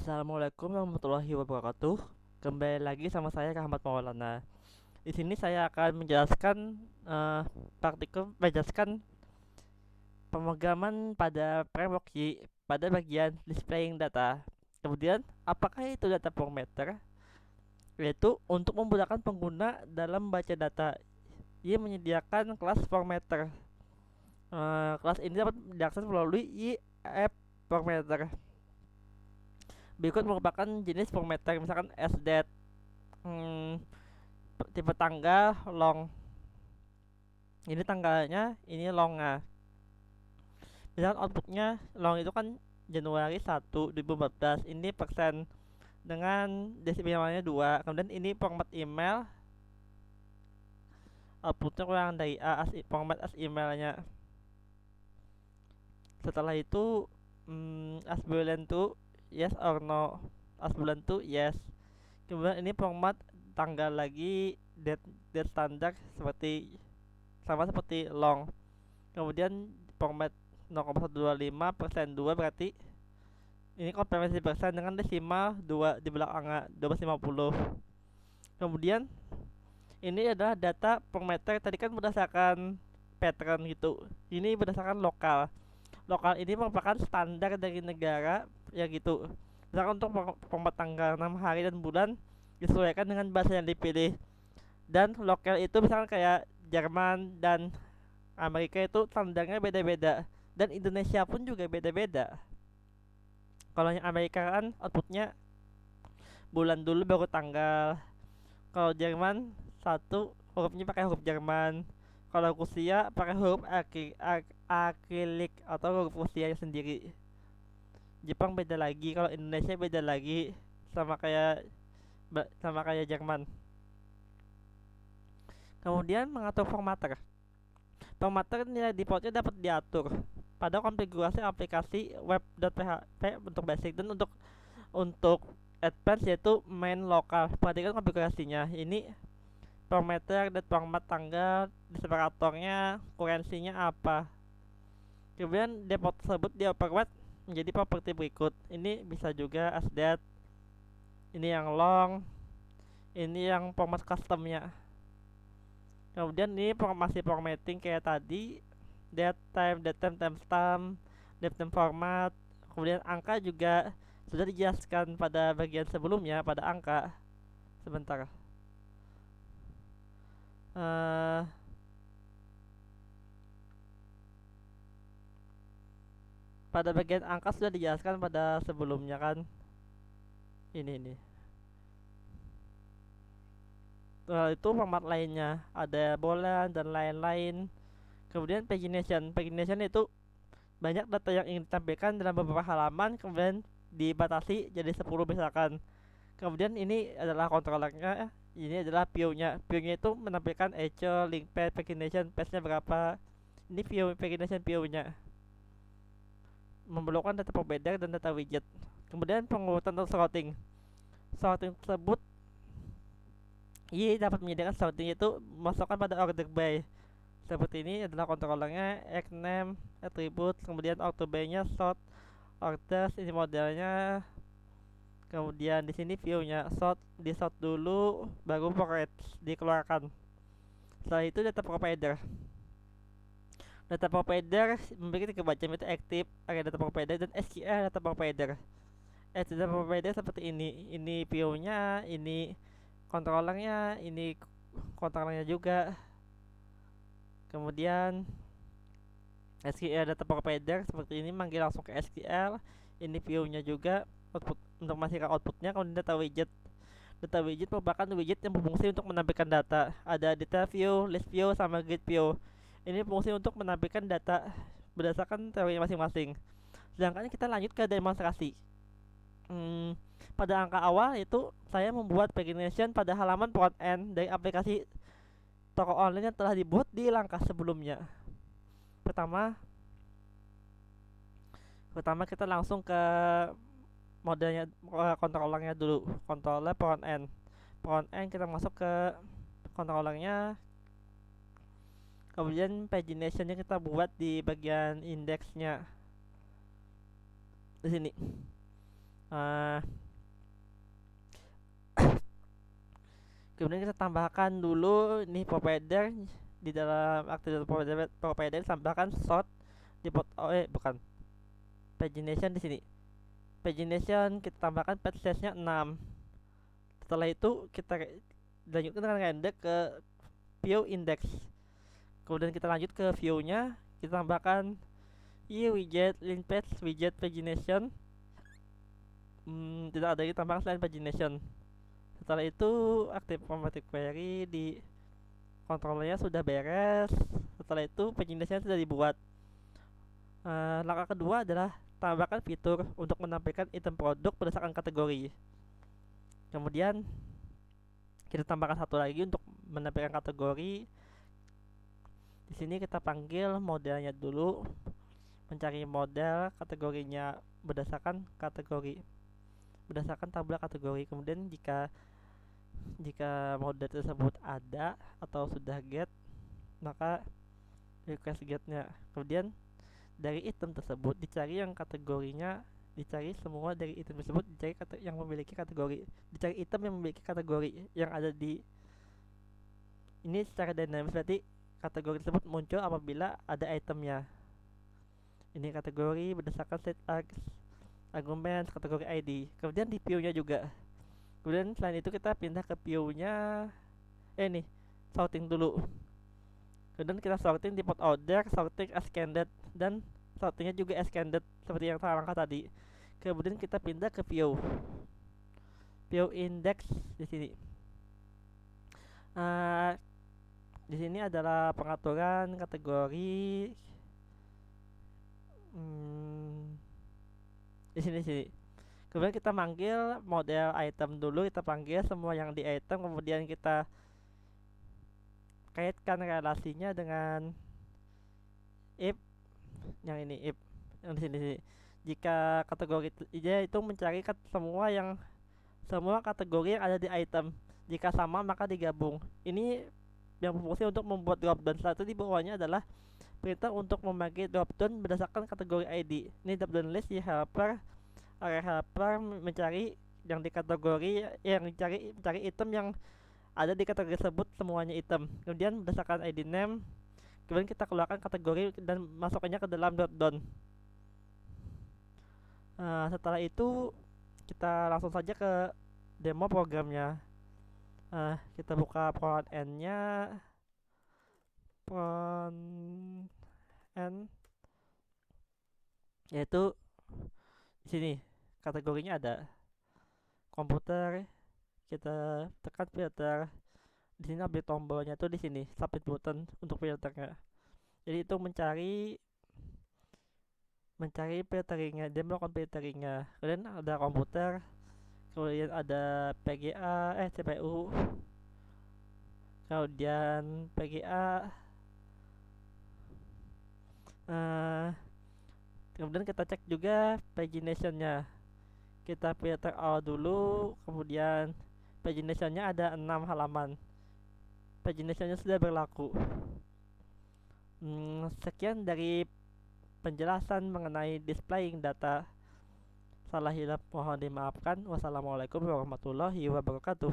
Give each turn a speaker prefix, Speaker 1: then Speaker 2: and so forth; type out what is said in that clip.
Speaker 1: Assalamualaikum warahmatullahi wabarakatuh. Kembali lagi sama saya Rahmat Maulana. Di sini saya akan menjelaskan eh, menjelaskan pemrograman pada framework Y pada bagian displaying data. Kemudian, apakah itu data formatter? Yaitu untuk memudahkan pengguna dalam membaca data. Y menyediakan kelas formatter. Kelas ini dapat diakses melalui Y app formatter. Berikut merupakan jenis formatter, misalkan SDAT, hmm, tipe tanggal long, ini tanggalnya, ini longnya. Misalkan outputnya long itu kan Januari 1 2014, ini persen dengan desimalnya 2. Kemudian ini format email, outputnya kurang dari A, format as emailnya. Setelah itu as boolean to yes or no, as boolean to yes. Kemudian ini format tanggal lagi, date standar sama seperti long. Kemudian format 0,125% 2 berarti ini konfirmasi persen dengan desimal 2 di belakangnya 1250. Kemudian ini adalah data parameter, tadi kan berdasarkan pattern gitu, ini berdasarkan lokal. Lokal ini merupakan standar dari negara ya gitu. Misalkan untuk format tanggal 6 hari dan bulan disesuaikan dengan bahasa yang dipilih. Dan lokal itu misalkan kayak Jerman dan Amerika itu standarnya beda-beda, dan Indonesia pun juga beda-beda. Kalau yang Amerika kan outputnya bulan dulu baru tanggal. Kalau Jerman satu hurufnya pakai huruf Jerman. Kalau Rusia pakai huruf akrilik atau huruf Rusia sendiri. Jepang beda lagi, kalau Indonesia beda lagi, sama kayak Jerman. Kemudian mengatur formatter. Formatter nilai defaultnya dapat diatur pada konfigurasi aplikasi web.php untuk basic, dan untuk advance yaitu main lokal. Perhatikan konfigurasinya. Ini parameter dan format tanggal di separatornya, kurensinya apa. Kemudian default tersebut dioverride menjadi properti berikut. Ini bisa juga as that. Ini yang long. Ini yang format customnya. Kemudian ini masih formatting kayak tadi, date time, timestamp, time format. Kemudian angka juga sudah dijelaskan pada bagian sebelumnya pada angka. Sebentar. Uh, pada bagian angka sudah dijelaskan pada sebelumnya kan. Ini. Itu format lainnya, ada bulan dan lain-lain. Kemudian pagination itu banyak data yang ingin ditampilkan dalam beberapa halaman, kemudian dibatasi jadi 10 misalkan. Kemudian ini adalah controllernya, ini adalah view-nya. View-nya itu menampilkan echo, link page, pagination, page-nya berapa. Ini view pagination view-nya. Memerlukan data provider dan data widget. Kemudian pengurutan atau sorting. Sorting tersebut dapat menyediakan sorting itu masukkan pada order by. Seperti ini adalah controllernya, name, attribute, kemudian auto by-nya, sort, orders, ini modelnya. Kemudian di sini view-nya, di sort dulu baru forward dikeluarkan. Setelah itu data provider. Data provider memiliki 3 macam, itu active, area data provider, dan SQL data provider. Data provider seperti ini. Ini view-nya, ini controllernya, ini controllernya juga. Kemudian SQL data provider seperti ini, manggil langsung ke SQL. Ini view-nya juga, output untuk menghasilkan outputnya. Kemudian data widget. Data widget merupakan widget yang berfungsi untuk menampilkan data. Ada data view, list view, sama grid view. Ini fungsi untuk menampilkan data berdasarkan teori masing-masing. Sedangkan kita lanjut ke demonstrasi. Pada angka awal itu saya membuat pagination pada halaman front end dari aplikasi toko online yang telah dibuat di langkah sebelumnya. Pertama kita langsung ke modelnya, controllernya dulu. Controller front end kita masuk ke controllernya. Kemudian paginationnya kita buat di bagian indeksnya di sini. Eh, Kemudian kita tambahkan dulu ini provider di dalam aktif provider tambahkan sort di bukan pagination di sini. Pagination kita tambahkan page size-nya 6. Setelah itu kita lanjutkan dengan render ke view index. Kemudian kita lanjut ke view-nya, kita tambahkan widget link page, widget pagination. Tidak ada yang tambahkan selain pagination. Setelah itu aktif formatting query di kontrolnya sudah beres. Setelah itu pagination sudah dibuat. Langkah kedua adalah tambahkan fitur untuk menampilkan item produk berdasarkan kategori. Kemudian kita tambahkan satu lagi untuk menampilkan kategori. Di sini kita panggil modelnya dulu, mencari model kategorinya berdasarkan tabel kategori. Kemudian jika model tersebut ada atau sudah get, maka request getnya. Kemudian dari item tersebut dicari yang kategorinya, dicari semua dari item tersebut, dicari yang memiliki kategori, dicari item yang memiliki kategori yang ada di ini secara dinamis. Berarti kategori tersebut muncul apabila ada itemnya. Ini kategori berdasarkan set argumen kategori ID. Kemudian di view-nya juga. Kemudian selain itu kita pindah ke view-nya. Nih, sorting dulu. Kemudian kita sorting di port order, sorting as candidate, dan sortingnya juga as candidate seperti yang langkah tadi. Kemudian kita pindah ke view index di sini. Di sini adalah pengaturan kategori. Di sini. Kemudian kita manggil model item dulu, kita panggil semua yang di item, kemudian kita kaitkan relasinya dengan if yang ini, if yang di sini. Jika kategori itu mencari semua kategori yang ada di item. Jika sama maka digabung. Ini yang berfungsi untuk membuat dropdown. Setelah itu di bawahnya adalah perintah untuk membagi dropdown berdasarkan kategori ID. Ini dropdown list di helper, area helper mencari yang di kategori, yang mencari item yang ada di kategori tersebut, semuanya item. Kemudian berdasarkan ID name, kemudian kita keluarkan kategori dan masukkannya ke dalam dropdown. Setelah itu kita langsung saja ke demo programnya. Kita buka front end-nya, yaitu di sini kategorinya ada komputer. Kita tekan filter. Di sini ambil tombolnya tuh di sini, submit button untuk filternya. Jadi itu mencari filteringnya, dia melakukan filteringnya. Kemudian ada komputer, kemudian ada PGA, CPU, kemudian PGA. Kemudian kita cek juga paginationnya. Kita filter all dulu, kemudian paginationnya ada 6 halaman. Paginationnya sudah berlaku. Sekian dari penjelasan mengenai displaying data. Salah hilap mohon dimaafkan. Wassalamualaikum warahmatullahi wabarakatuh.